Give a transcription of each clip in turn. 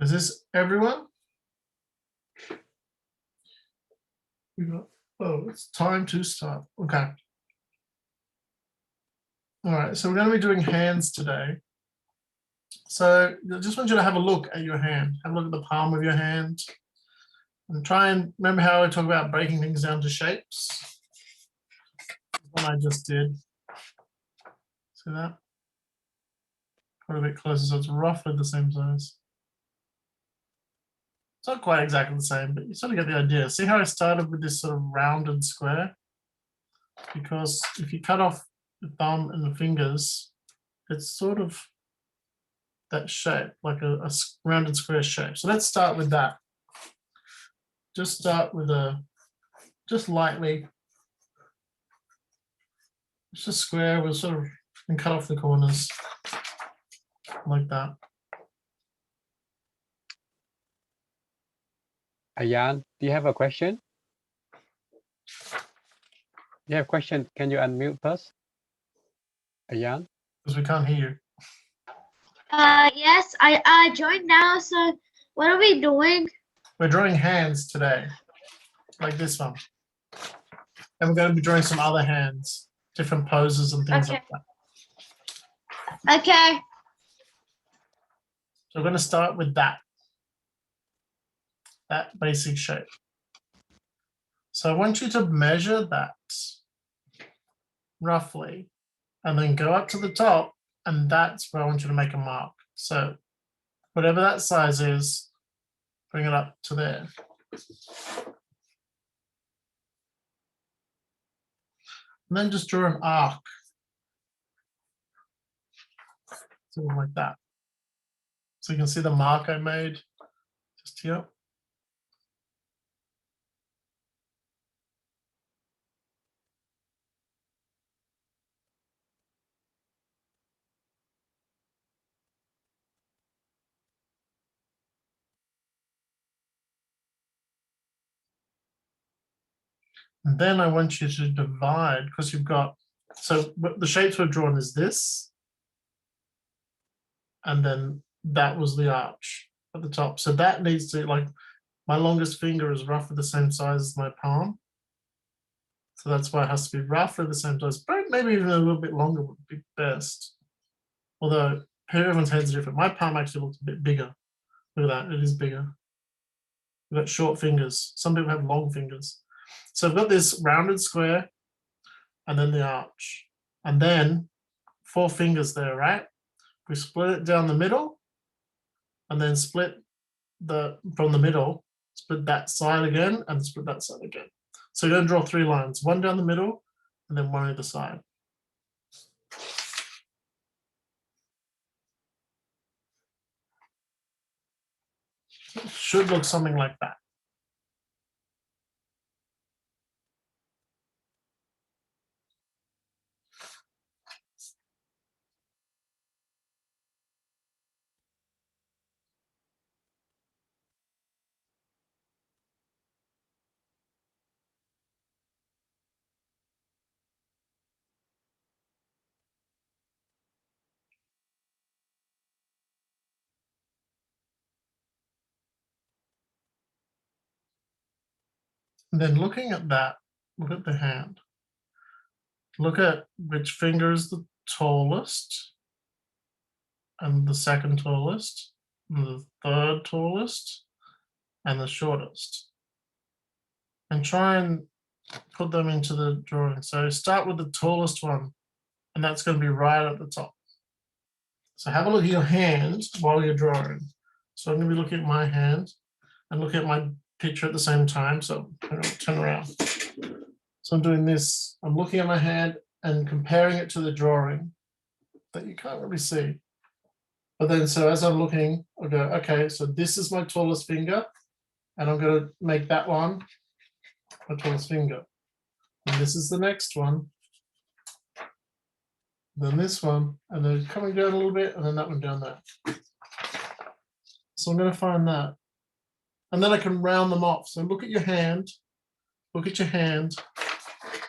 Is this everyone? Oh, it's time to start. Okay. All right, so we're going to be doing hands today. So I just want you to have a look at your hand. Have a look at the palm of your hand. And try and remember how I talk about breaking things down to shapes. What I just did. See that? Put a bit closer so it's roughly the same size. It's not quite exactly the same, but you sort of get the idea. See how I started with this sort of rounded square? Because if you cut off the thumb and the fingers, it's sort of that shape, like a rounded square shape. So let's start with that. Just start with just lightly, just a square. We'll sort of and cut off the corners like that. Ayan, do you have a question? You have a question? Can you unmute us? Ayan? Because we can't hear you. Yes, I joined now. So what are we doing? We're drawing hands today, like this one. And we're going to be drawing some other hands, different poses and things like that. Okay. So we're going to start with that basic shape. So I want you to measure that roughly, and then go up to the top, and that's where I want you to make a mark. So whatever that size is, bring it up to there. And then just draw an arc, sort of like that. So you can see the mark I made just here. And then I want you to divide, because you've got, so the shapes we've drawn is this, and then that was the arch at the top. So that needs to, like, my longest finger is roughly the same size as my palm. So that's why it has to be roughly the same size, but maybe even a little bit longer would be best. Although everyone's heads are different. My palm actually looks a bit bigger. Look at that, it is bigger. We've got short fingers. Some people have long fingers. So I've got this rounded square and then the arch. And then 4 fingers there, right? We split it down the middle and then split from the middle, split that side again and split that side again. So you're going to draw 3 lines, one down the middle and then one either side. It should look something like that. And then looking at that, look at the hand. Look at which finger is the tallest, and the second tallest, and the third tallest, and the shortest. And try and put them into the drawing. So start with the tallest one, and that's going to be right at the top. So have a look at your hand while you're drawing. So I'm going to be looking at my hand and look at my picture at the same time. So turn around. So I'm doing this. I'm looking at my hand and comparing it to the drawing that you can't really see. But then, so as I'm looking, I go, okay, so this is my tallest finger, and I'm going to make that one my tallest finger. And this is the next one. Then this one, and then coming down a little bit, and then that one down there. So I'm going to find that. And then I can round them off. So look at your hand, look at your hand,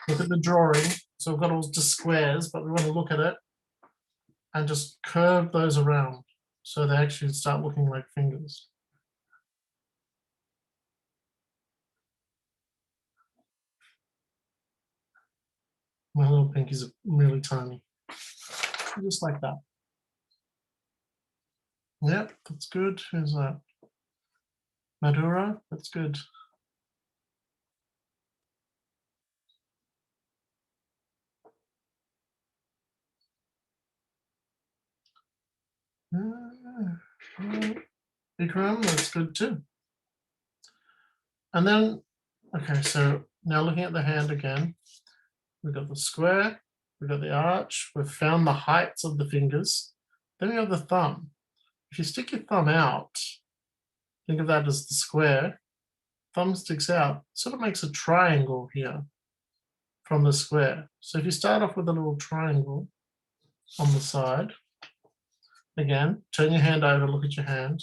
look at the drawing. So I've got all just squares, but we want to look at it and just curve those around so they actually start looking like fingers. My little pinkies are really tiny. Just like that. Yep, that's good. Who's that? Madura, that's good. Ikram, that's good too. And then, okay, so now looking at the hand again, we've got the square, we've got the arch, we've found the heights of the fingers. Then we have the thumb. If you stick your thumb out, think of that as the square, thumb sticks out, sort of makes a triangle here from the square. So if you start off with a little triangle on the side, again, turn your hand over, look at your hand,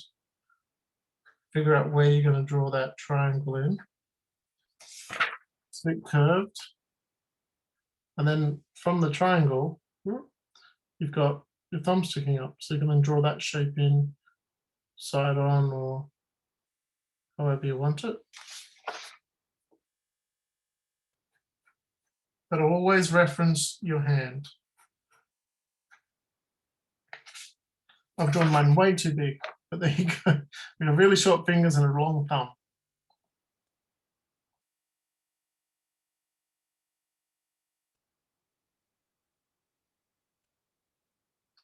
figure out where you're going to draw that triangle in. It's a bit curved. And then from the triangle, you've got your thumb sticking up. So you can then draw that shape in side on or however you want it. But always reference your hand. I've drawn mine way too big, but there you go. We have really short fingers and a long thumb.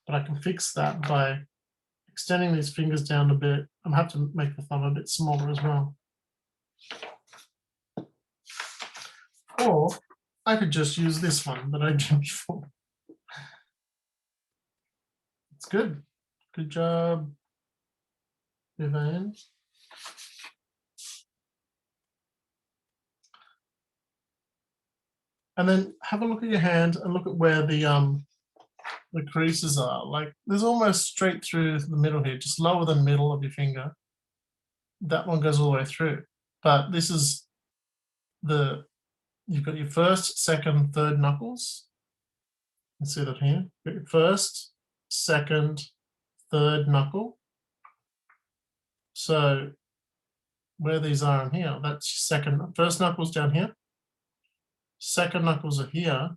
But I can fix that by extending these fingers down a bit. I'm gonna have to make the thumb a bit smaller as well. Or I could just use this one that I did before. It's good. Good job, Vivian. And then have a look at your hand and look at where the creases are. Like there's almost straight through the middle here, just lower than middle of your finger. That one goes all the way through. But this is you've got your first, second, third knuckles. You can see that here. You've got your first, second, third knuckle. So where these are in here, that's second, first knuckles down here. Second knuckles are here,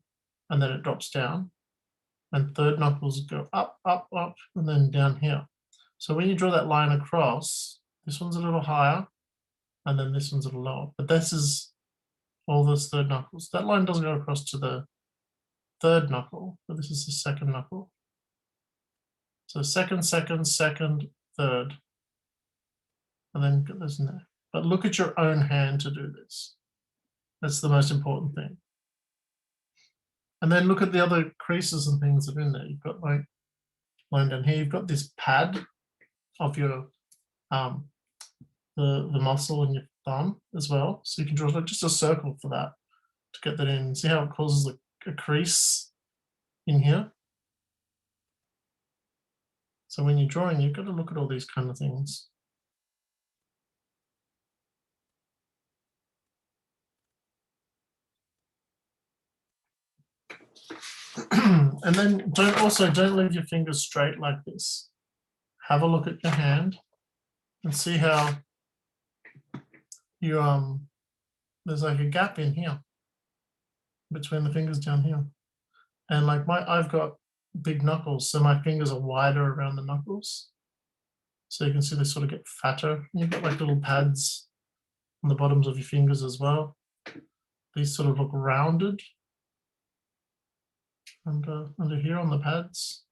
and then it drops down. And third knuckles go up, up, up, and then down here. So when you draw that line across, this one's a little higher, and then this one's a little lower. But this is all those third knuckles. That line doesn't go across to the third knuckle, but this is the second knuckle. So second, second, second, third. And then get those in there. But look at your own hand to do this. That's the most important thing. And then look at the other creases and things that are in there. You've got like line down here, you've got this pad of your the muscle in your thumb as well. So you can draw just a circle for that to get that in. See how it causes a crease in here? So when you're drawing, you've got to look at all these kind of things. And then don't leave your fingers straight like this. Have a look at your hand and see how you there's like a gap in here between the fingers down here. And like I've got big knuckles, so my fingers are wider around the knuckles. So you can see they sort of get fatter. And you've got like little pads on the bottoms of your fingers as well. These sort of look rounded under here on the pads.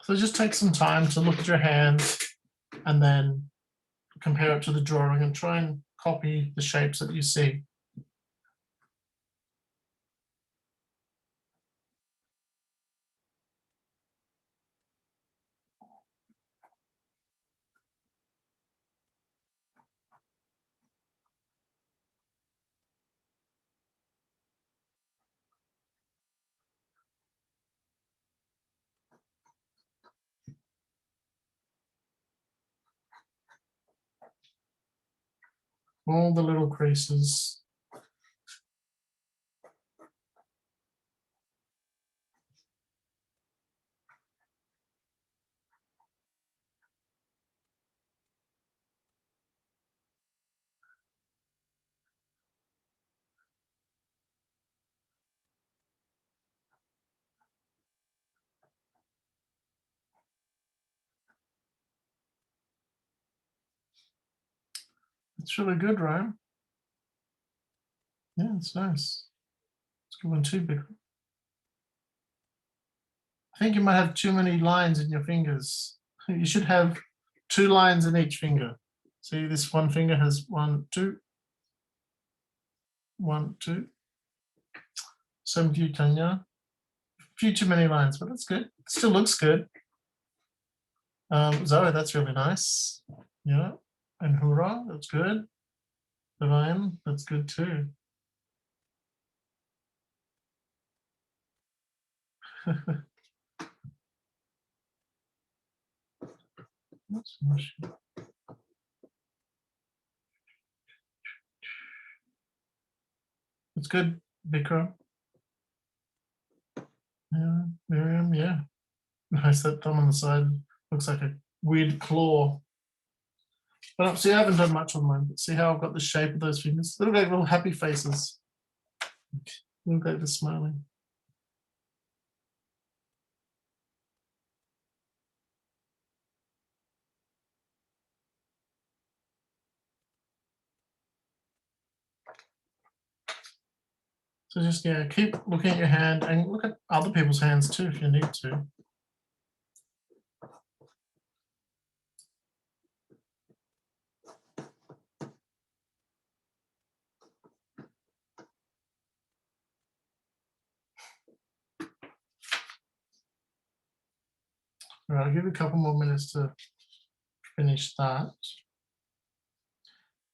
So just take some time to look at your hand and then compare it to the drawing and try and copy the shapes that you see. All the little creases. It's really good, right? Yeah, it's nice. It's a good one too, Bikram. I think you might have too many lines in your fingers. You should have 2 lines in each finger. See, this one finger has 1, 2, 1, 2. Same with you, Tanya. Few too many lines, but that's good. It still looks good. Zoe, that's really nice. Yeah. And Hurrah, that's good. Divine, that's good too. It's good, Bikram. Yeah, Miriam, yeah. Nice, that thumb on the side looks like a weird claw. But see, I haven't done much on mine, but see how I've got the shape of those fingers? They look like little happy faces. They look like they're smiling. So just, yeah, keep looking at your hand and look at other people's hands too if you need to. All right, I'll give you a couple more minutes to finish that.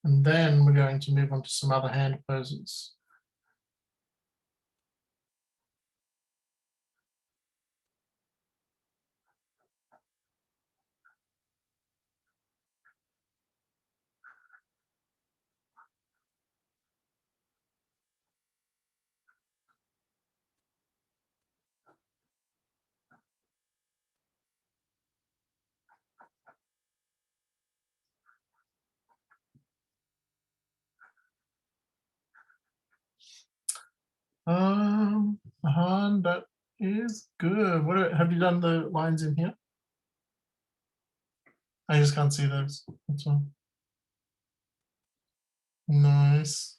And then we're going to move on to some other hand poses. That is good. Have you done the lines in here? I just can't see those. That's all. Nice.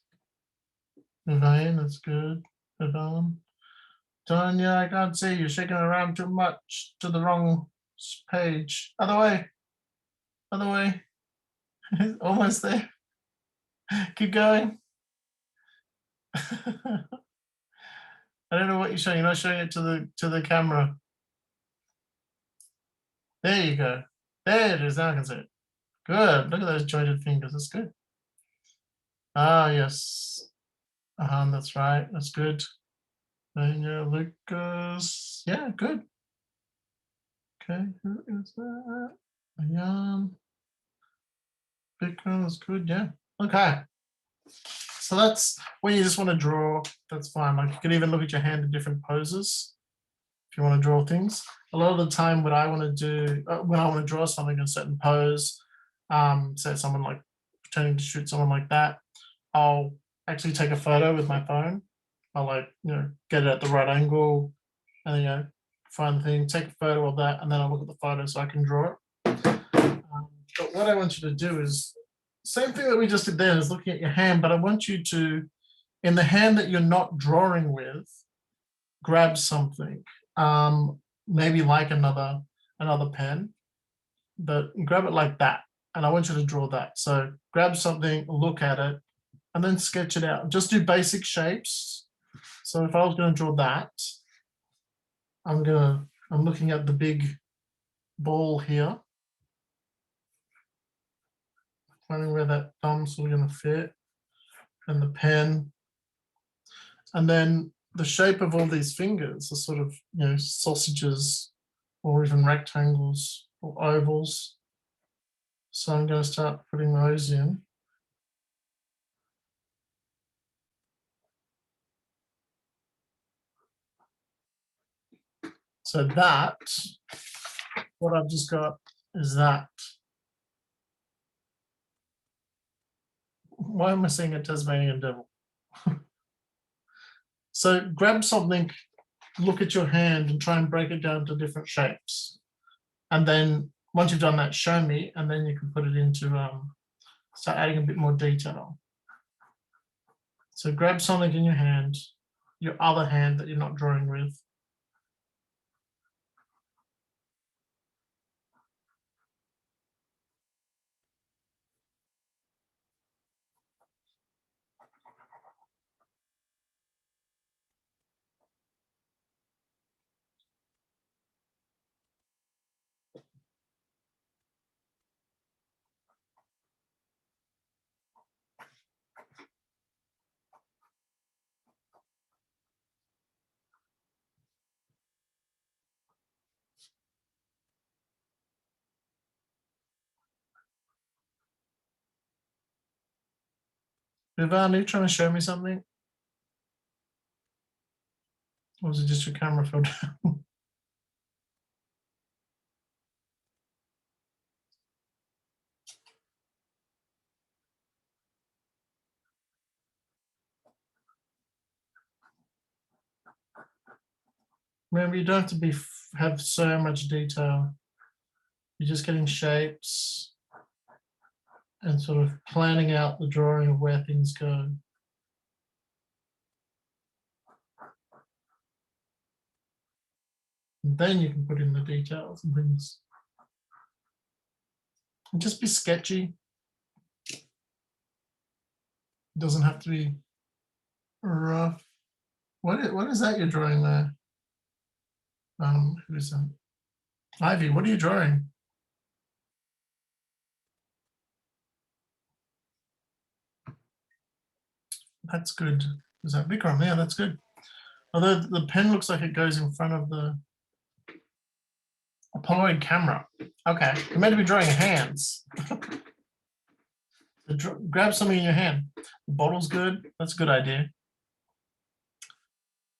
Divine, that's good. Divine. Tanya, I can't see. You're shaking around too much to the wrong page. Other way. Other way. Almost there. Keep going. I don't know what you're showing. You're not showing it to the camera. There you go. There it is. Now I can see it. Good. Look at those jointed fingers. That's good. Ah, yes. That's right. That's good. And Lucas. Yeah, good. Okay, who is that? Ayan. Bikram is good. Yeah. Okay. So that's when you just want to draw. That's fine. Like you can even look at your hand in different poses if you want to draw things. A lot of the time, what I want to do when I want to draw something in a certain pose, say someone like pretending to shoot someone like that, I'll actually take a photo with my phone. I'll get it at the right angle, and then find the thing, take a photo of that, and then I'll look at the photo so I can draw it. But what I want you to do is same thing that we just did there is looking at your hand, but I want you to, in the hand that you're not drawing with, grab something, maybe like another pen, but grab it like that, and I want you to draw that. So grab something, look at it, and then sketch it out. Just do basic shapes. So if I was going to draw that, I'm looking at the big ball here, finding where that thumb's going to fit, and the pen, and then the shape of all these fingers are sort of sausages or even rectangles or ovals. So I'm going to start putting those in. So that, what I've just got is that. Why am I saying a Tasmanian devil? So grab something, look at your hand and try and break it down to different shapes. And then once you've done that, show me, and then you can put it into Start adding a bit more detail. So grab something in your hand, your other hand that you're not drawing with. Vivan, are you trying to show me something? Or was it just your camera fell down? Remember, you don't have to have so much detail. You're just getting shapes and sort of planning out the drawing of where things go. And then you can put in the details and things. And just be sketchy. It doesn't have to be rough. What is that you're drawing there? Who is that? Ivy, what are you drawing? That's good. Is that Bikram? Yeah, that's good. Although the pen looks like it goes in front of the Polaroid camera. Okay, you're meant to be drawing hands. So grab something in your hand. The bottle's good. That's a good idea.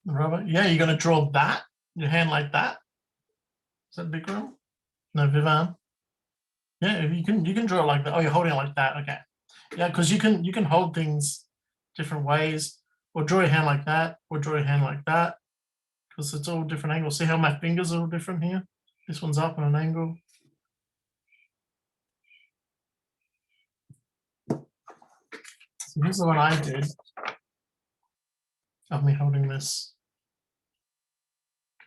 The rubber. Yeah, you're going to draw that. Your hand like that. Is that Bikram? No, Vivan. Yeah, you can draw it like that. Oh, you're holding it like that. Okay. Yeah, because you can hold things different ways, or draw your hand like that, or draw your hand like that, because it's all different angles. See how my fingers are all different here? This one's up on an angle. So here's the one I did of me holding this.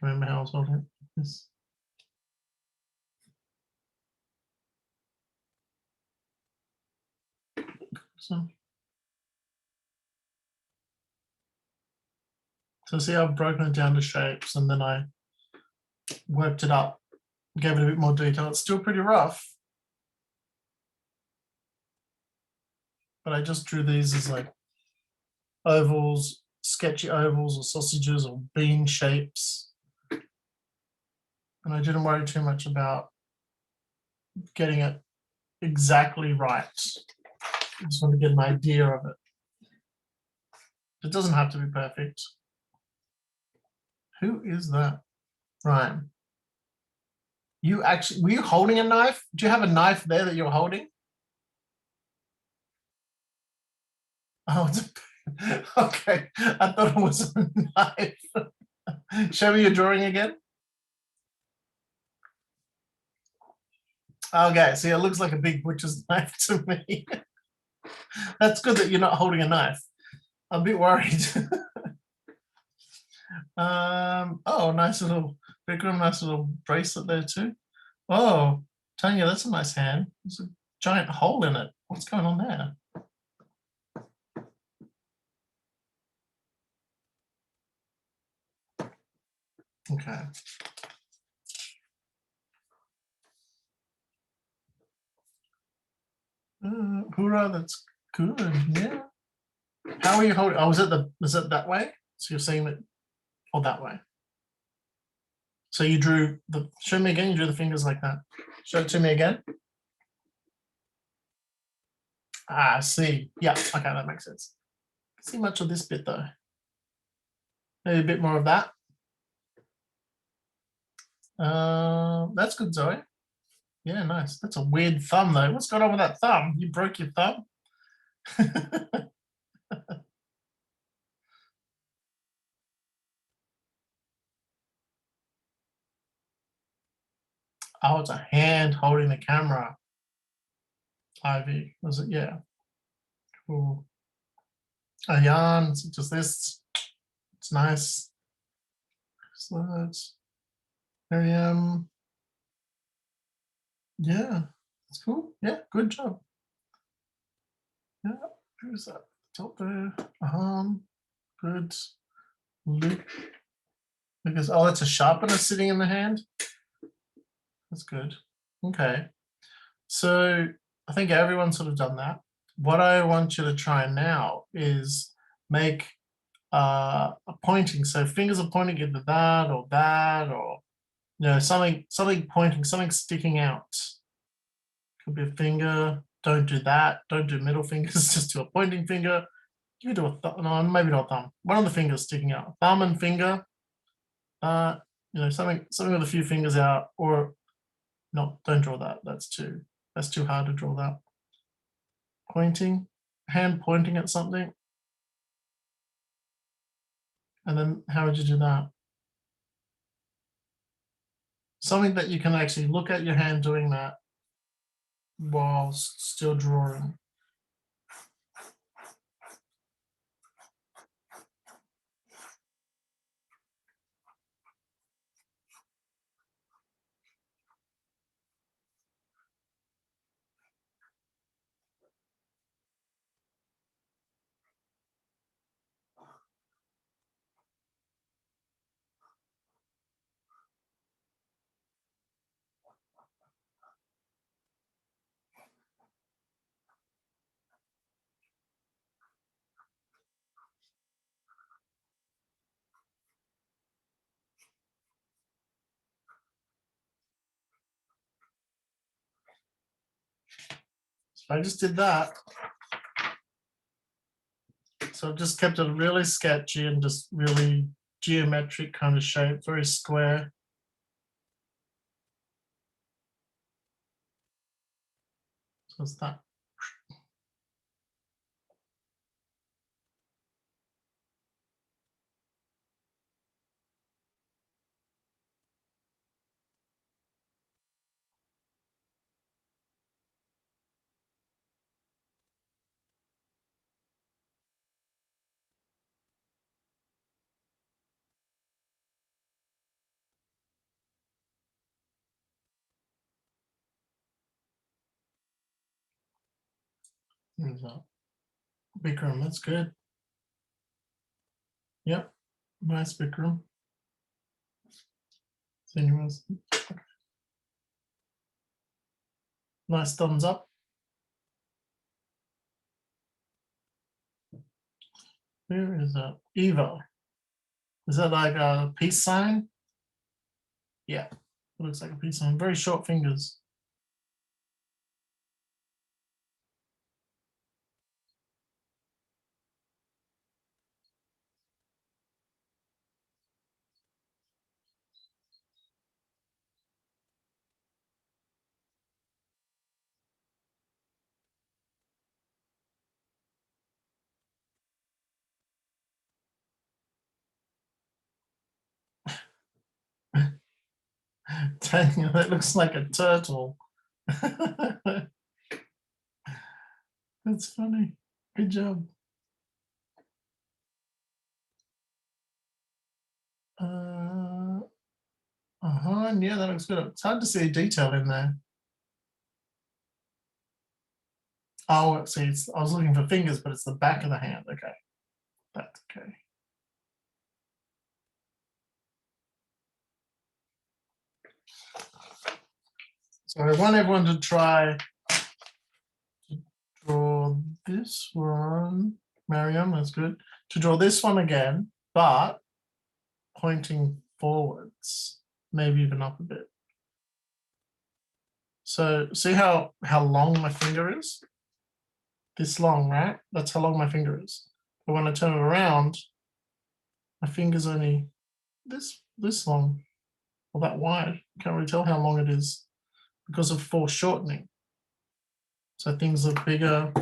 Remember how I was holding this? So see, I've broken it down to shapes, and then I worked it up, gave it a bit more detail. It's still pretty rough, but I just drew these as like ovals, sketchy ovals or sausages or bean shapes. And I didn't worry too much about getting it exactly right. I just want to get an idea of it. It doesn't have to be perfect. Who is that? Ryan. Were you holding a knife? Do you have a knife there that you're holding? Oh, okay. I thought it was a knife. Show me your drawing again. Okay, see, it looks like a big butcher's knife to me. That's good that you're not holding a knife. I'm a bit worried. Oh, nice little bracelet there too. Oh, Tanya, that's a nice hand. There's a giant hole in it. What's going on there? Okay. Hoorah, that's good. Yeah. How are you holding? Oh, is it that way? So you're seeing it, or that way? So you drew show me again, you drew the fingers like that. Show it to me again. Ah, I see. Yeah, okay, that makes sense. See much of this bit though. Maybe a bit more of that. That's good, Zoe. Yeah, nice. That's a weird thumb though. What's going on with that thumb? You broke your thumb? Oh, it's a hand holding the camera. ivy, was it? Yeah. Cool. A yarn, it's just this. It's nice. So that's Miriam. Yeah, that's cool. Yeah, good job. Yeah, who's that? Top there. Good. Luke. Because oh, it's a sharpener sitting in the hand. That's good. Okay. So I think everyone's sort of done that. What I want you to try now is make a pointing. So fingers are pointing either that, or something pointing, something sticking out. Could be a finger. Don't do that. Don't do middle fingers. Just do a pointing finger. You could do a thumb. No, maybe not thumb. One of the fingers sticking out. Thumb and finger. Something with a few fingers out, or no, don't draw that. That's too hard to draw that. Pointing, hand pointing at something. And then how would you do that? Something that you can actually look at your hand doing that whilst still drawing. So I just did that. So I've just kept it really sketchy and just really geometric kind of shape, very square. So it's that. There's that. Bikram, that's good. Yep, nice Bikram. Nice thumbs up. Where is that? Eva. Is that like a peace sign? Yeah, it looks like a peace sign. Very short fingers. Daniel, that looks like a turtle. That's funny. Good job. Yeah, that looks good. It's hard to see detail in there. Oh, see, I was looking for fingers, but it's the back of the hand. Okay, that's okay. So I want everyone to try to draw this one. Mariam, that's good. To draw this one again, but pointing forwards, maybe even up a bit. So see how long my finger is? This long, right? That's how long my finger is. But when I turn it around, my finger's only this long, or that wide. Can't really tell how long it is because of foreshortening. So things look bigger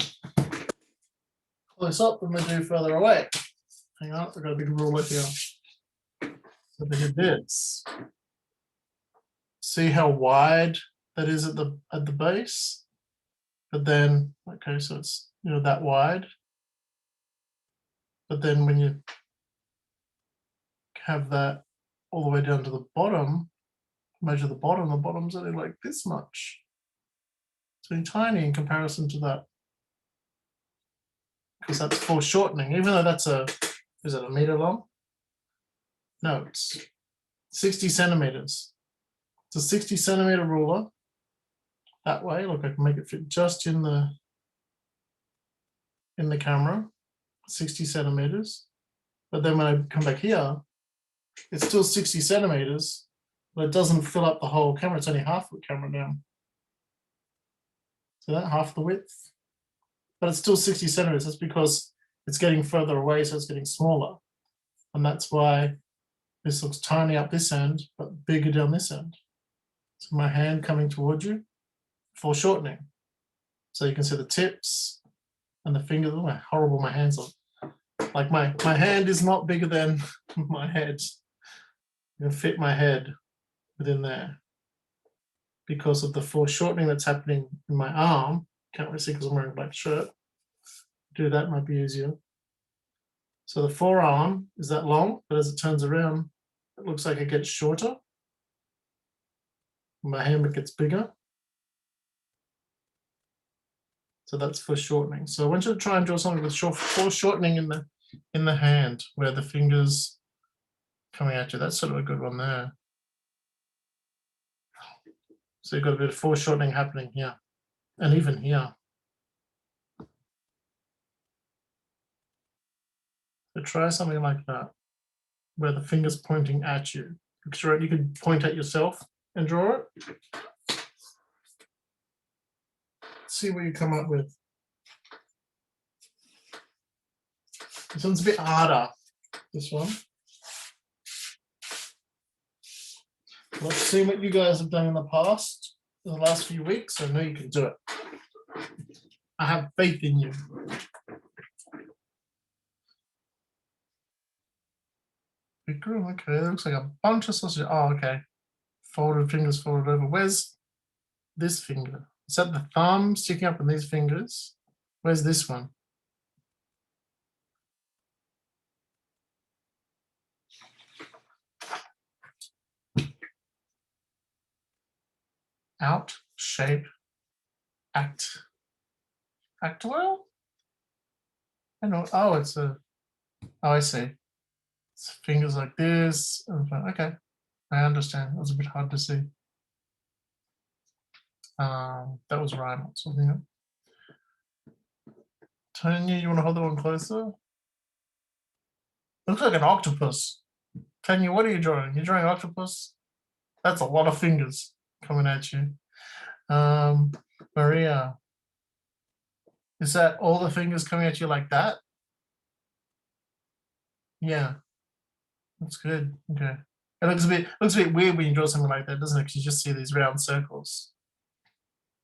close up than they do further away. Hang on, I've got a big ruler here. So they did this. See how wide that is at the base? but then, okay, so it's, that wide. But then when you have that all the way down to the bottom, measure the bottom's only like this much. It's really tiny in comparison to that. Because that's foreshortening, even though that's is it a meter long? No, it's 60 centimeters. It's a 60 centimeter ruler. That way, look, I can make it fit just in the camera, 60 centimeters. But then when I come back here, it's still 60 centimeters, but it doesn't fill up the whole camera. It's only half the camera now. So that half the width, but it's still 60 centimeters. That's because it's getting further away, so it's getting smaller. And that's why this looks tiny up this end, but bigger down this end. So my hand coming towards you, foreshortening. So you can see the tips and the fingers. Oh, how horrible my hands are. Like my hand is not bigger than my head. You can fit my head within there because of the foreshortening that's happening in my arm. Can't really see because I'm wearing a black shirt. Do that might be easier. So the forearm is that long, but as it turns around, it looks like it gets shorter. My hand gets bigger. So that's foreshortening. So I want you to try and draw something with foreshortening in the hand where the fingers coming at you. That's sort of a good one there. So you've got a bit of foreshortening happening here and even here. So try something like that where the finger's pointing at you. You could point at yourself and draw it. See what you come up with. This one's a bit harder, this one. Let's see what you guys have done in the past, in the last few weeks. I know you can do it. I have faith in you. Okay, it looks like a bunch of sausages. Oh, okay. Folded fingers folded over. Where's this finger? Is that the thumb sticking up in these fingers? Where's this one? Out, shape, act well? I know. Oh, it's a. Oh, I see. It's fingers like this. Okay, I understand. It was a bit hard to see. That was right. Something. Tanya, you want to hold that one closer? Looks like an octopus. Tanya, what are you drawing? You're drawing an octopus? That's a lot of fingers coming at you. Maria, is that all the fingers coming at you like that? Yeah, that's good. Okay. It looks a bit weird when you draw something like that, doesn't it? Because you just see these round circles.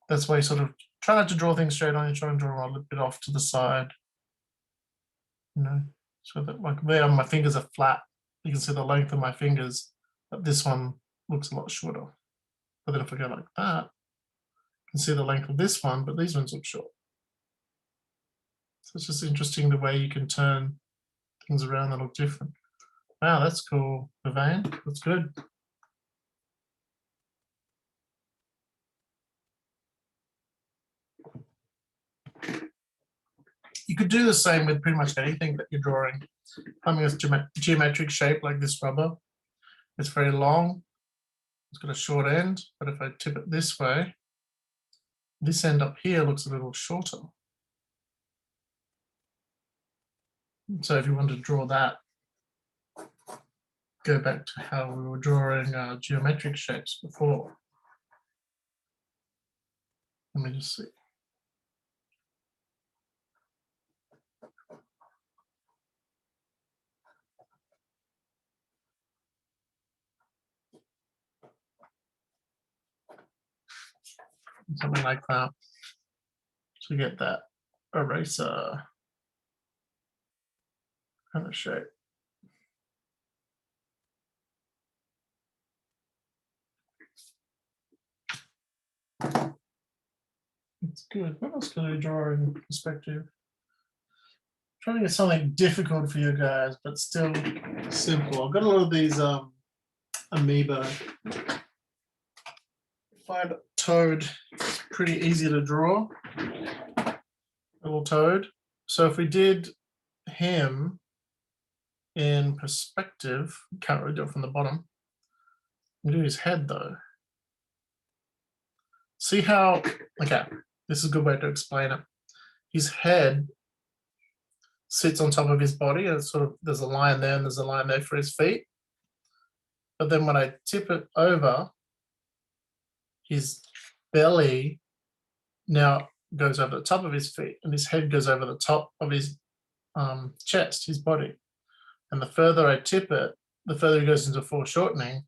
That's why you sort of try not to draw things straight on. You try and draw them a little bit off to the side. So that like there, my fingers are flat. You can see the length of my fingers, but this one looks a lot shorter. But then if I go like that, you can see the length of this one, but these ones look short. So it's just interesting the way you can turn things around that look different. Wow, that's cool, Vivian. That's good. You could do the same with pretty much anything that you're drawing. I mean, it's geometric shape like this rubber. It's very long. It's got a short end, but if I tip it this way, this end up here looks a little shorter. So if you want to draw that, go back to how we were drawing geometric shapes before. Let me just see. Something like that to get that eraser kind of shape. It's good. What else can I draw in perspective? Trying to get something difficult for you guys, but still simple. I've got a lot of these amoeba. Find Toad, it's pretty easy to draw. Little Toad. So if we did him in perspective, can't really do it from the bottom. We do his head though. See how, okay, this is a good way to explain it. His head sits on top of his body, and it's sort of, there's a line there and there's a line there for his feet. But then when I tip it over, his belly now goes over the top of his feet, and his head goes over the top of his chest, his body. And the further I tip it, the further he goes into foreshortening.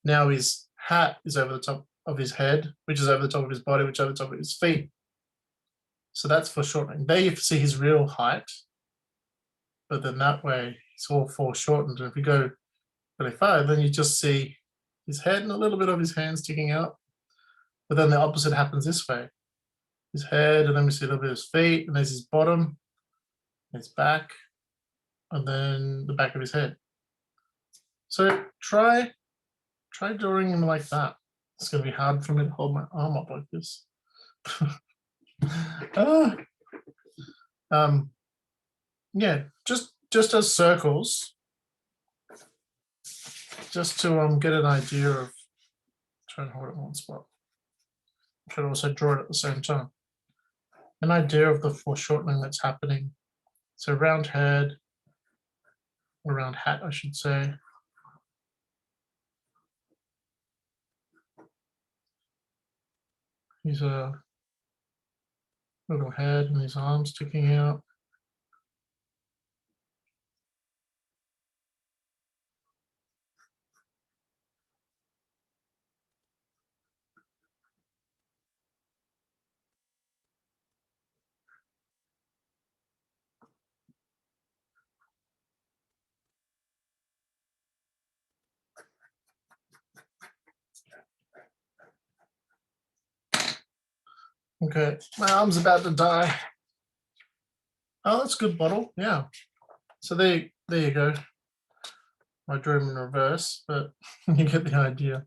Now his hat is over the top of his head, which is over the top of his body, which is over the top of his feet. So that's foreshortening. There you see his real height, but then that way it's all foreshortened. And if we go really far, then you just see his head and a little bit of his hand sticking out. But then the opposite happens this way. His head, and then we see a little bit of his feet, and there's his bottom, his back, and then the back of his head. So try drawing him like that. It's going to be hard for me to hold my arm up like this. Yeah, just as circles, just to get an idea of. Try and hold it in one spot. Could also draw it at the same time. An idea of the foreshortening that's happening. So round head, or round hat, I should say. He's a little head and his arms sticking out. Okay, my arm's about to die. Oh, that's a good bottle. Yeah. So there you go. I drew him in reverse, but you get the idea.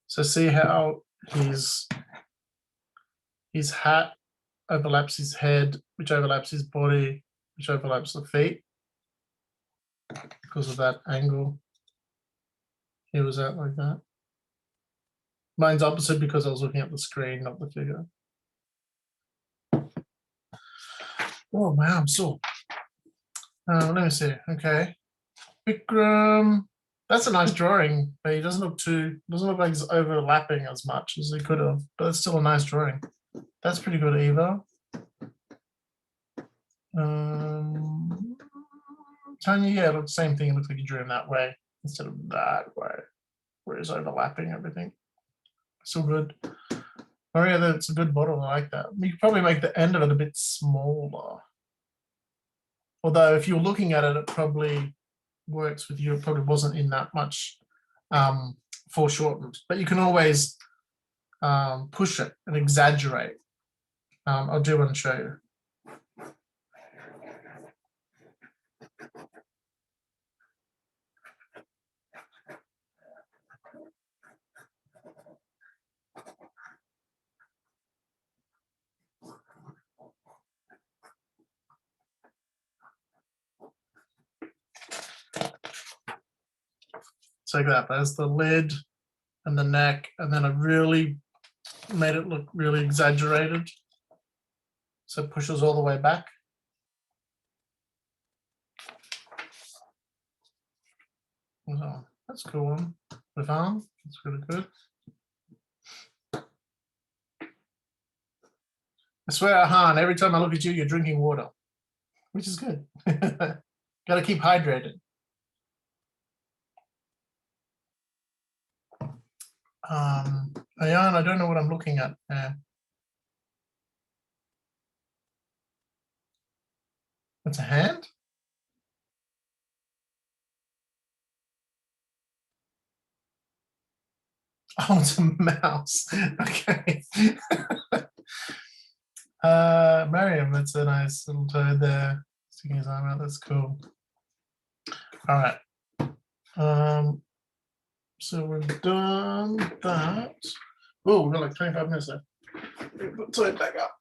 So see how his hat overlaps his head, which overlaps his body, which overlaps the feet because of that angle. He was out like that. Mine's opposite because I was looking at the screen, not the figure. Oh, my arm's sore. Let me see. Okay. Vikram, that's a nice drawing, but he doesn't look like he's overlapping as much as he could have, but it's still a nice drawing. That's pretty good, Eva. Tanya, yeah, it looks the same thing. It looks like you drew him that way instead of that way, where it's overlapping everything. Still good. Oh yeah, that's a good bottle. I like that. You could probably make the end of it a bit smaller. Although if you're looking at it, it probably works with you. It probably wasn't in that much foreshortened, but you can always push it and exaggerate. I'll do one and show you. So like that, there's the lid and the neck, and then I really made it look really exaggerated. So it pushes all the way back. So that's a cool one. With arm, that's really good. I swear, Han, every time I look at you, you're drinking water, which is good. Got to keep hydrated. Ayan, I don't know what I'm looking at. It's a hand? Oh, it's a mouse. Okay. Mariam, that's a nice little toad there. Sticking his arm out, that's cool. All right. So we've done that. Oh, we've got like 25 minutes left. Put toad back up.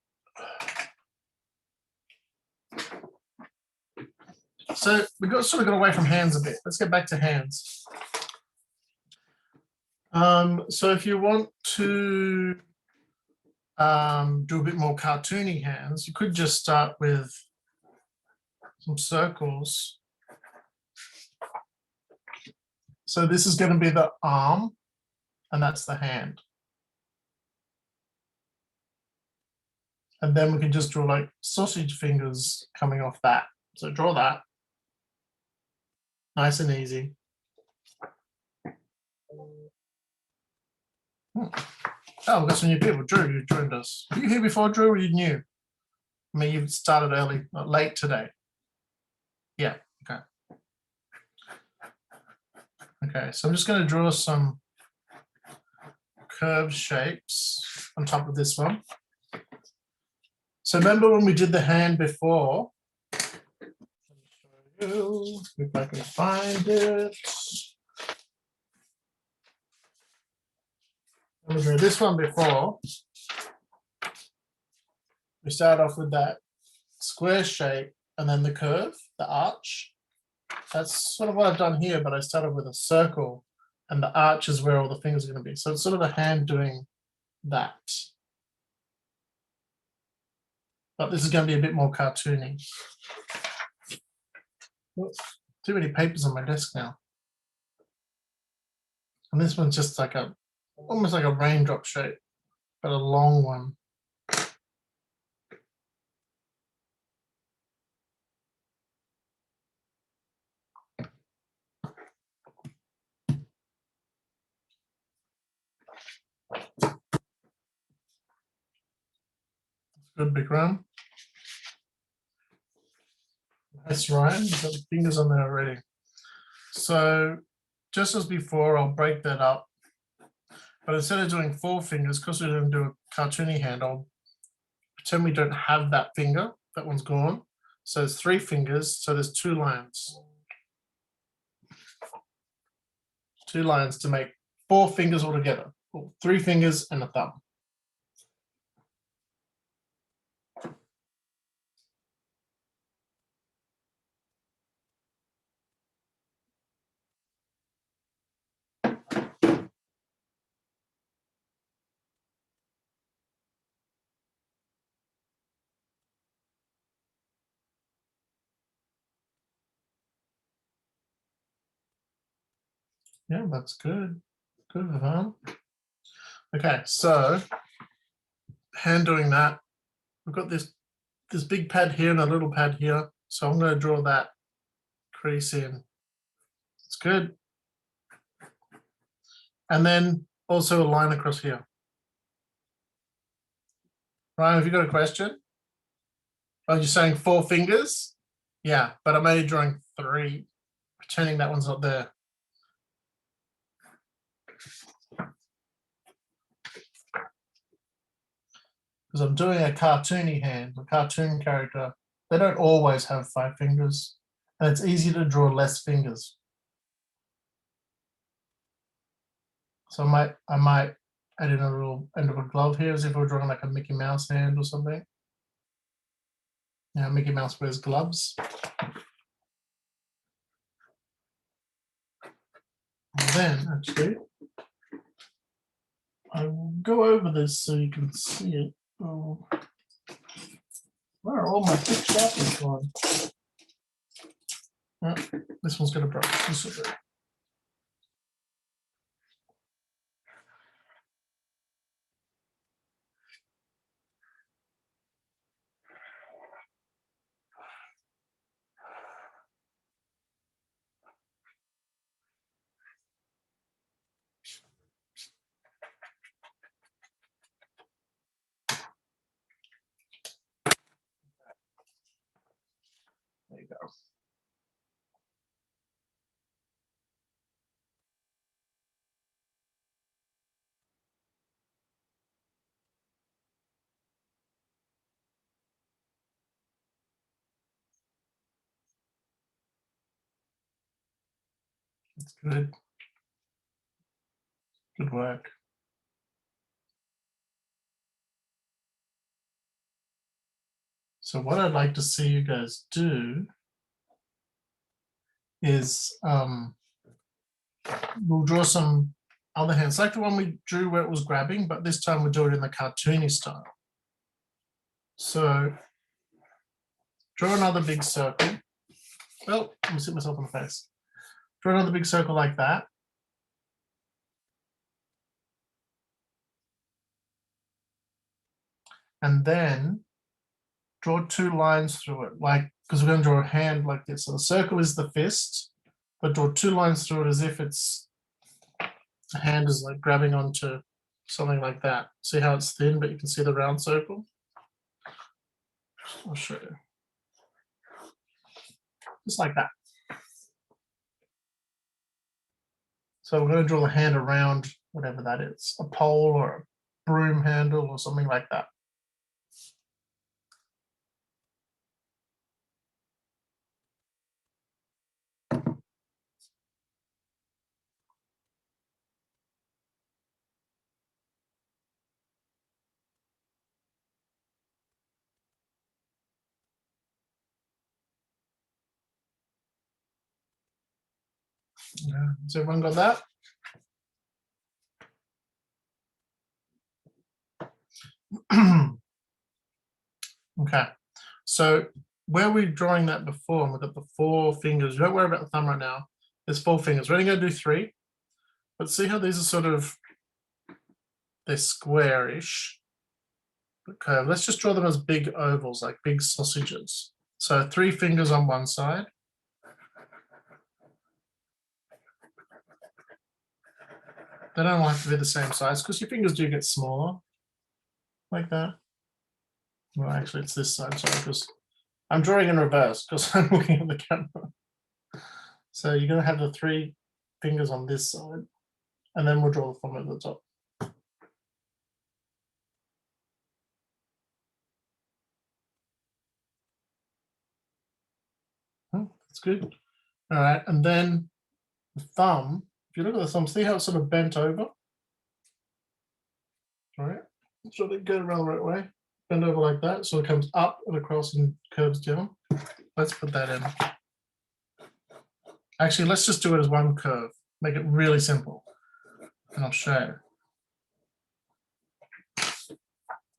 So we sort of got away from hands a bit. Let's get back to hands. So if you want to do a bit more cartoony hands, you could just start with some circles. So this is going to be the arm, and that's the hand. And then we can just draw like sausage fingers coming off that. So draw that. Nice and easy. Oh, we've got some new people. Drew, you joined us. Were you here before, Drew, or you new? I mean, you started early, late today. Yeah, okay. Okay, so I'm just going to draw some curved shapes on top of this one. So remember when we did the hand before? Let me show you if I can find it. When we drew this one before, we start off with that square shape and then the curve, the arch. That's sort of what I've done here, but I started with a circle and the arch is where all the fingers are going to be. So it's sort of the hand doing that. But this is going to be a bit more cartoony. Oops, too many papers on my desk now. And this one's just like almost like a raindrop shape, but a long one. Good, big round. Nice, Ryan. You've got the fingers on there already. So just as before, I'll break that up. But instead of doing 4 fingers, because we're going to do a cartoony hand, I'll pretend we don't have that finger. That one's gone. So it's 3 fingers. So there's 2 lines. 2 lines to make 4 fingers altogether. 3 fingers and a thumb. Yeah, that's good. Good, Vivan. Okay, so hand doing that. We've got this big pad here and a little pad here. So I'm going to draw that crease in. It's good. And then also a line across here. Ryan, have you got a question? Oh, you're saying 4 fingers? Yeah, but I'm only drawing 3, pretending that one's not there. Because I'm doing a cartoony hand, a cartoon character. They don't always have 5 fingers, and it's easy to draw less fingers. So I might add in a little end of a glove here, as if we're drawing like a Mickey Mouse hand or something. Yeah, Mickey Mouse wears gloves. And then actually, I will go over this so you can see it. Oh, where are all my big sharpies gone? Oh, this one's going to break. This will break. There you go. That's good. Good work. So what I'd like to see you guys do is we'll draw some other hands, like the one we drew where it was grabbing, but this time we'll do it in the cartoony style. So draw another big circle. Well, let me sit myself in the face. Draw another big circle like that. And then draw 2 lines through it, like, because we're going to draw a hand like this. So the circle is the fist, but draw 2 lines through it as if it's the hand is like grabbing onto something like that. See how it's thin, but you can see the round circle? I'll show you. Just like that. So we're going to draw the hand around whatever that is, a pole or a broom handle or something like that. Yeah. Has everyone got that? Okay, so where we're drawing that before, and we've got the 4 fingers. Don't worry about the thumb right now. There's 4 fingers. We're only going to do 3, but see how these are sort of, they're squarish, but curved. Let's just draw them as big ovals, like big sausages. So 3 fingers on one side. They don't have to be the same size because your fingers do get smaller, like that. Well, actually, it's this side, sorry, because I'm drawing in reverse because I'm looking at the camera. So you're going to have the 3 fingers on this side, and then we'll draw the thumb at the top. Oh, that's good. All right, and then the thumb, if you look at the thumb, see how it's sort of bent over? All right, so they go around the right way, bend over like that, so it comes up and across and curves down. Let's put that in. Actually, let's just do it as one curve, make it really simple, and I'll show you.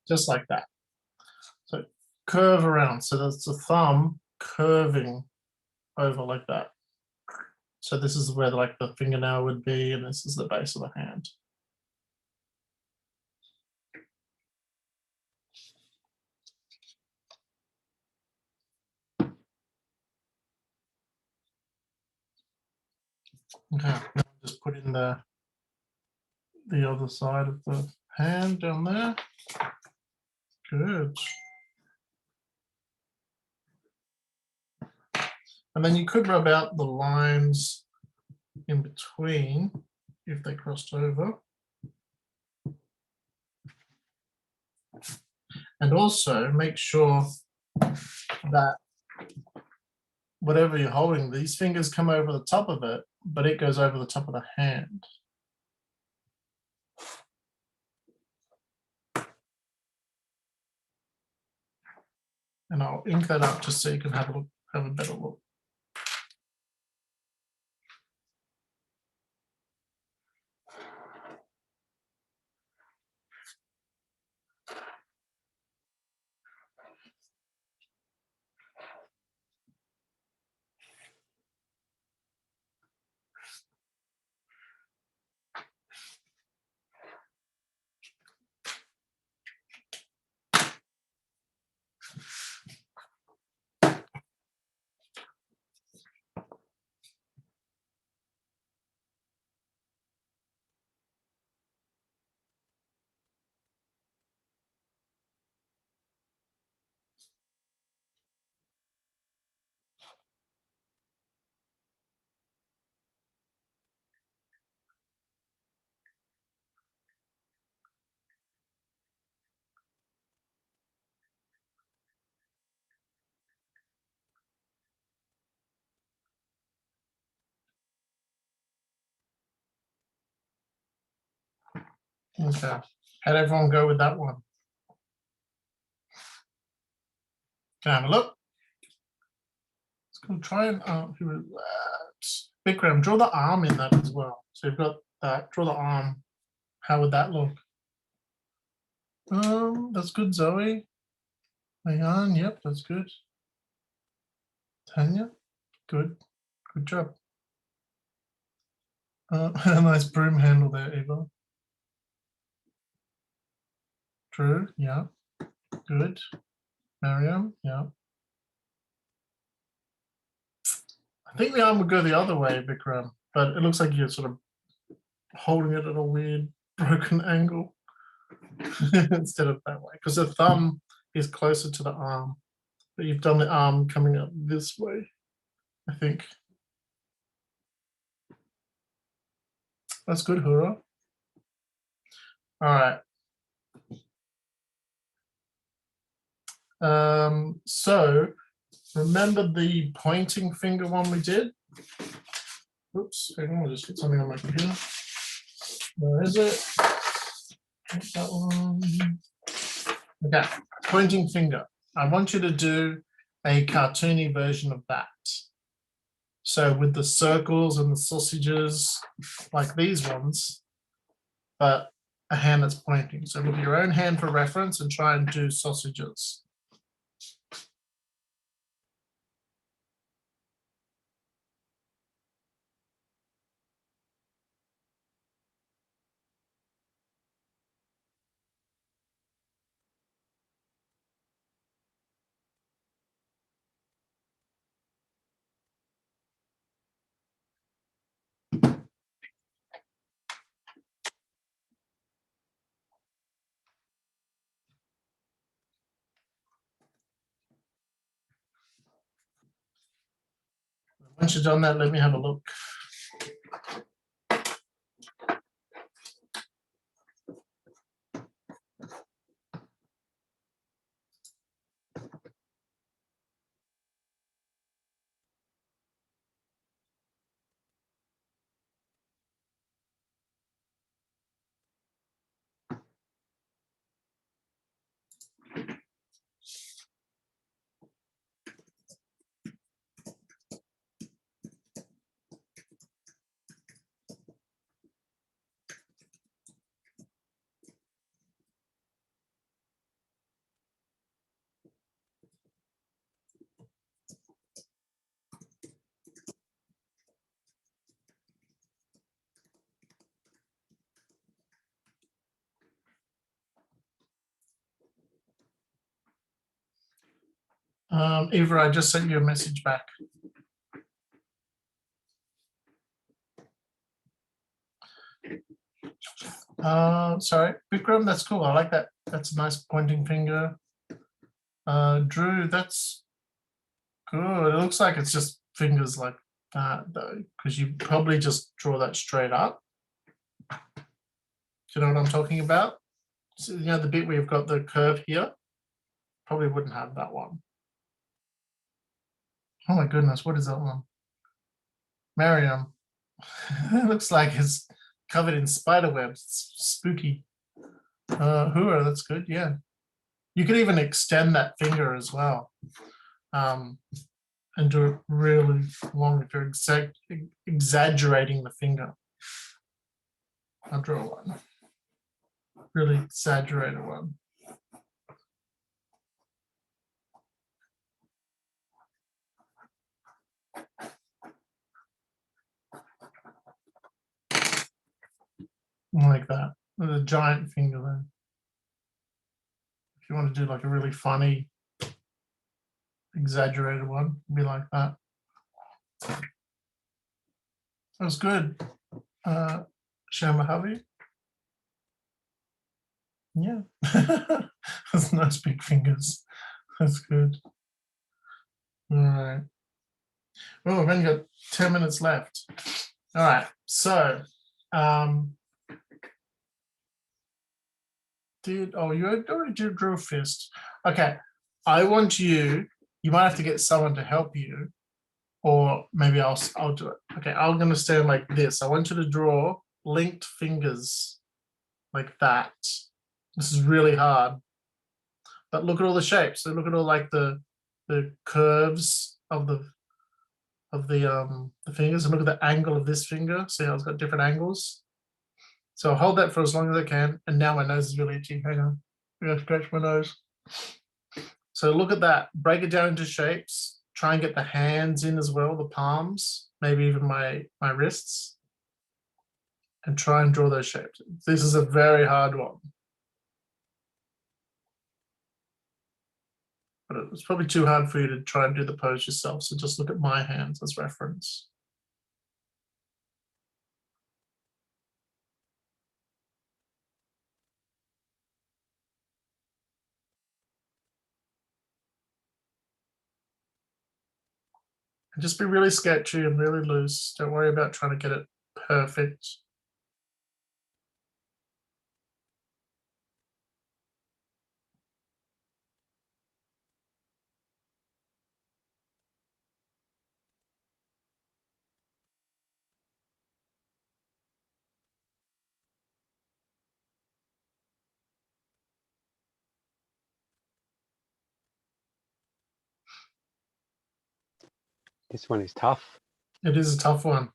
Just like that. So curve around, so that's the thumb curving over like that. So this is where like the fingernail would be, and this is the base of the hand. Okay, now just put in the other side of the hand down there. Good. And then you could rub out the lines in between if they crossed over. And also make sure that whatever you're holding, these fingers come over the top of it, but it goes over the top of the hand. And I'll ink that up just so you can have a look, have a better look. Okay. How'd everyone go with that one? Can I have a look? Let's go try and who is that? Bikram, draw the arm in that as well. So you've got that. Draw the arm. How would that look? That's good, Zoe. Ayan, yep, that's good. Tanya, good. Good job. A nice broom handle there, Eva. Drew, yeah, good. Mariam, yeah. I think the arm would go the other way, Bikram, but it looks like you're sort of holding it at a weird broken angle instead of that way, because the thumb is closer to the arm, but you've done the arm coming up this way, I think. That's good, Hura. All right. So remember the pointing finger one we did? Oops, hang on, I'll just get something on my computer. Where is it? That one. Okay, pointing finger. I want you to do a cartoony version of that. So with the circles and the sausages, like these ones, but a hand that's pointing. So look at your own hand for reference and try and do sausages. Once you've done that, let me have a look. Eva, I just sent you a message back. Sorry, Bikram, that's cool. I like that. That's a nice pointing finger. Drew, that's good. It looks like it's just fingers like that though, because you probably just draw that straight up. Do you know what I'm talking about? So, you know, the bit where you've got the curve here, probably wouldn't have that one. Oh my goodness, what is that one? Mariam. It looks like it's covered in spider webs. It's spooky. Hura, that's good, yeah. You could even extend that finger as well. And do it really long if you're exaggerating the finger. I'll draw one. Really exaggerated one. Like that, with a giant finger there. If you want to do like a really funny, exaggerated one, be like that. That was good. Shamahavi. Yeah. That's nice big fingers. That's good. All right. Oh, we've only got 10 minutes left. All right. So, you already drew a fist. Okay. I want you might have to get someone to help you, or maybe I'll do it. Okay. I'm going to stand like this. I want you to draw linked fingers. like that. This is really hard. But look at all the shapes. So look at all like the curves of the fingers, and look at the angle of this finger. See how it's got different angles. So I'll hold that for as long as I can. And now my nose is really itchy. Hang on. I'm gonna scratch my nose. So look at that. Break it down into shapes. Try and get the hands in as well, the palms, maybe even my wrists. And try and draw those shapes. This is a very hard one. But it's probably too hard for you to try and do the pose yourself. So just look at my hands as reference. And just be really sketchy and really loose. Don't worry about trying to get it perfect. This one is tough. It is a tough one.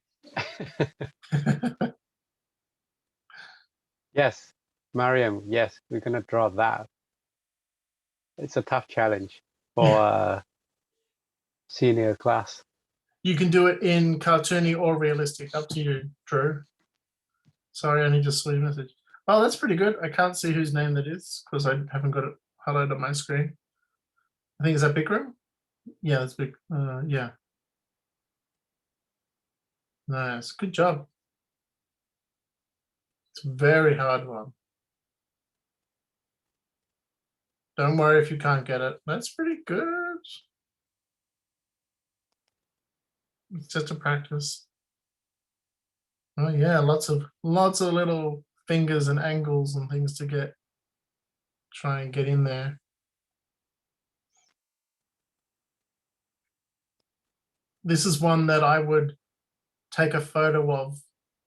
Yes, Mariam, yes, we're gonna draw that. It's a tough challenge for senior class. You can do it in cartoony or realistic, up to you, Drew. Sorry, I only just saw your message. Oh, that's pretty good. I can't see whose name that is because I haven't got it highlighted on my screen. I think is that Bikram? Yeah, that's big. Yeah. Nice. Good job. It's a very hard one. Don't worry if you can't get it. That's pretty good. It's just a practice. Oh yeah, lots of little fingers and angles and things to try and get in there. This is one that I would take a photo of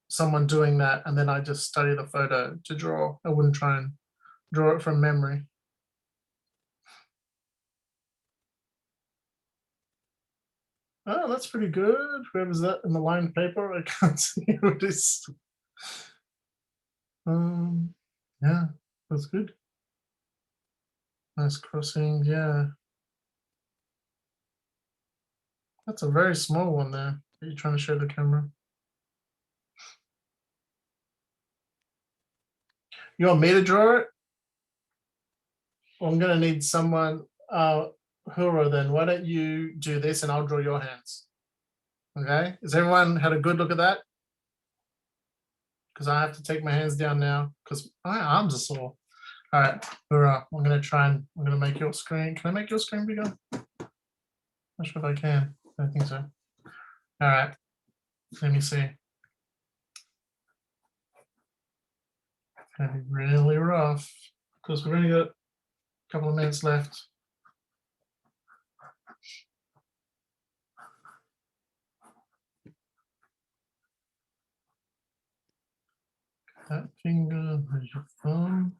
someone doing that, and then I just study the photo to draw. I wouldn't try and draw it from memory. Oh, that's pretty good. Where was that in the lined paper? I can't see what it is. Yeah, that's good. Nice crossing, yeah. That's a very small one there. Are you trying to show the camera? You want me to draw it? Well, I'm gonna need someone, Huro, then why don't you do this and I'll draw your hands. Okay, has everyone had a good look at that? Because I have to take my hands down now because my arms are sore. All right, Huro, I'm gonna make your screen. Can I make your screen bigger? Not sure if I can. I don't think so. All right, let me see. It's gonna be really rough because we've only got a couple of minutes left. That finger, where's your thumb?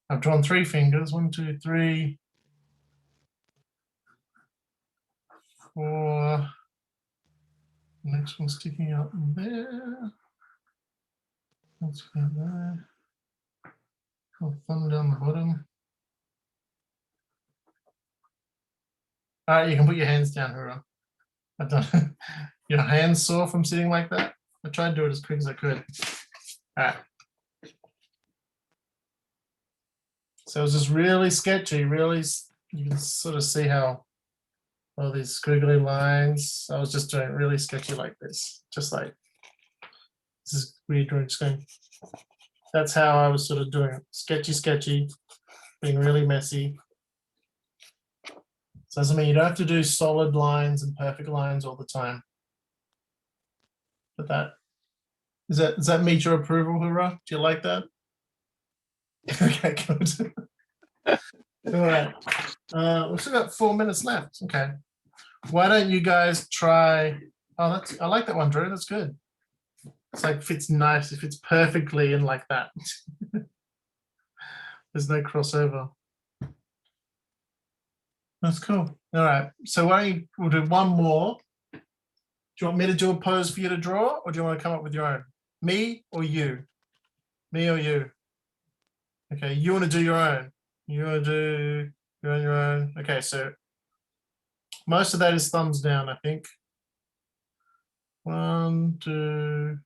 I've drawn 3 fingers, 1, 2, 3, 4. Next one sticking out there. Let's go there. Thumb down the bottom. All right, you can put your hands down, Huro. I've done your hands sore from sitting like that. I tried to do it as quick as I could. All right. So it's just really sketchy, really, you can sort of see how all these squiggly lines. I was just doing it really sketchy like this, just like this is weird drawing screen. That's how I was sort of doing it. Sketchy, being really messy. So doesn't mean you don't have to do solid lines and perfect lines all the time. But that does that meet your approval, Hurrah? Do you like that? Okay, good. All right. We've still got 4 minutes left. Okay. Why don't you guys try? Oh, I like that one, Drew. That's good. It's like fits nice. It fits perfectly in like that. There's no crossover. That's cool. All right. So we'll do one more. Do you want me to do a pose for you to draw, or do you want to come up with your own? Me or you? Me or you? Okay, you want to do your own. You want to do your own. Okay, so most of that is thumbs down, I think. 1, 2,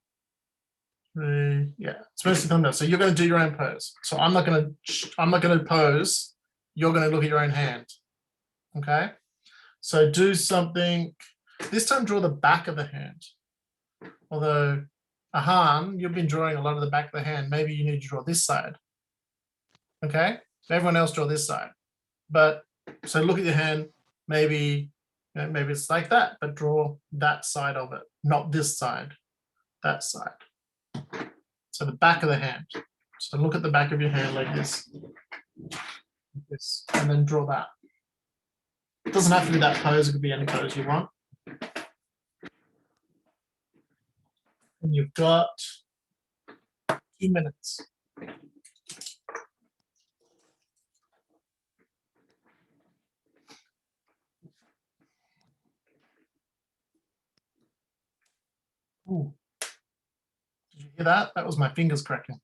3. Yeah, it's mostly thumb down. So you're going to do your own pose. So I'm not going to pose. You're going to look at your own hand. Okay. So do something. This time, draw the back of the hand. Although, Ahan, you've been drawing a lot of the back of the hand. Maybe you need to draw this side. Okay. Everyone else draw this side. But so look at your hand. Maybe it's like that, but draw that side of it, not this side. That side. So the back of the hand. So look at the back of your hand like this. And then draw that. It doesn't have to be that pose, it could be any pose you want. And you've got 2 minutes. Ooh. Did you hear that? That was my fingers cracking.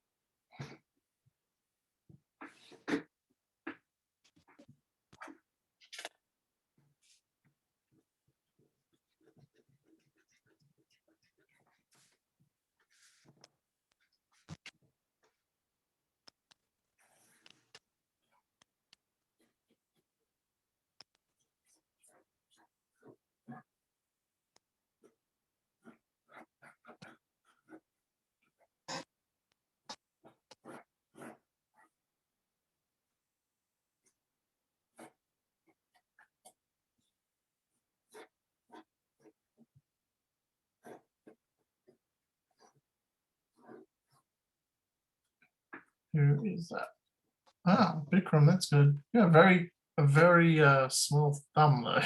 Who is that? Ah, Bikram, that's good. Yeah, a very small thumb though.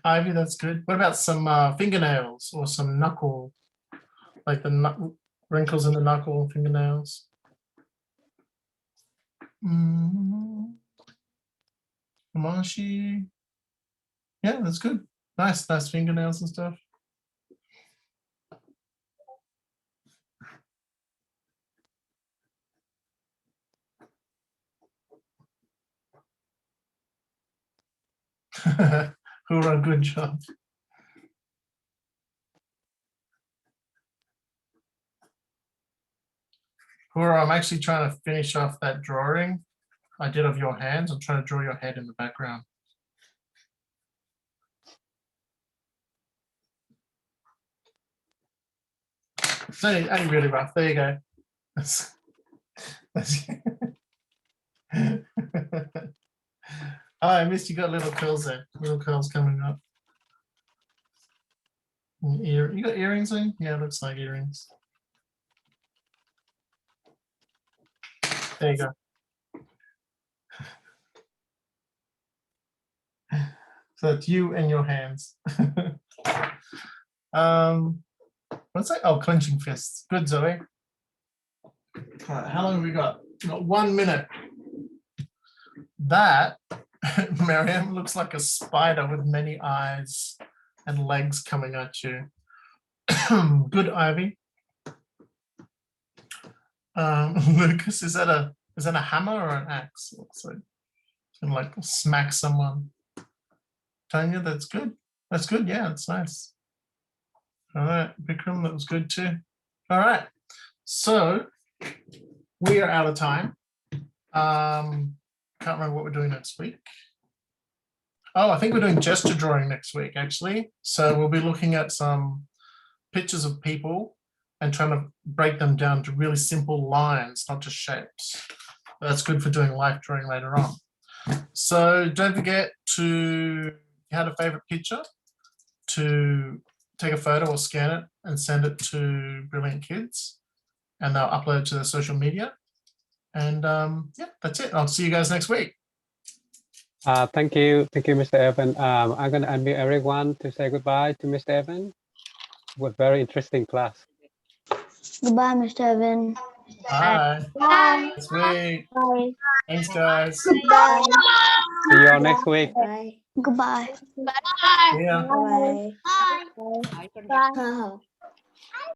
Ivy, that's good. What about some fingernails or some knuckle, like the wrinkles in the knuckle fingernails? Kamashi. Yeah, that's good. Nice fingernails and stuff. Hoorah, good job. Hoorah, I'm actually trying to finish off that drawing I did of your hands. I'm trying to draw your head in the background. It's only really rough. There you go. Oh, I missed you got little curls there. Little curls coming up. You got earrings in? Yeah, it looks like earrings. There you go. So it's you and your hands. What's that? Oh, clenching fists. Good, Zoe. All right, how long have we got? We've got 1 minute. That, Mariam, looks like a spider with many eyes and legs coming at you. Good, Ivy. Lucas, is that a hammer or an axe? So can like smack someone. Tanya, that's good. That's good. Yeah, it's nice. All right, Bikram, that was good too. All right, so we are out of time. Can't remember what we're doing next week. Oh, I think we're doing gesture drawing next week, actually. So we'll be looking at some pictures of people and trying to break them down to really simple lines, not just shapes. That's good for doing life drawing later on. So don't forget to, if you had a favorite picture, to take a photo or scan it and send it to Brilliant Kids, and they'll upload it to their social media. And yeah, that's it. I'll see you guys next week. Thank you, Mr. Evan. I'm gonna unmute everyone to say goodbye to Mr. Evan. It was very interesting class. Goodbye, Mr. Evan. Bye. Bye. Next week. Bye. Thanks, guys. Goodbye. See you all next week. Bye. Goodbye. Bye. Yeah. Bye. Bye. Bye.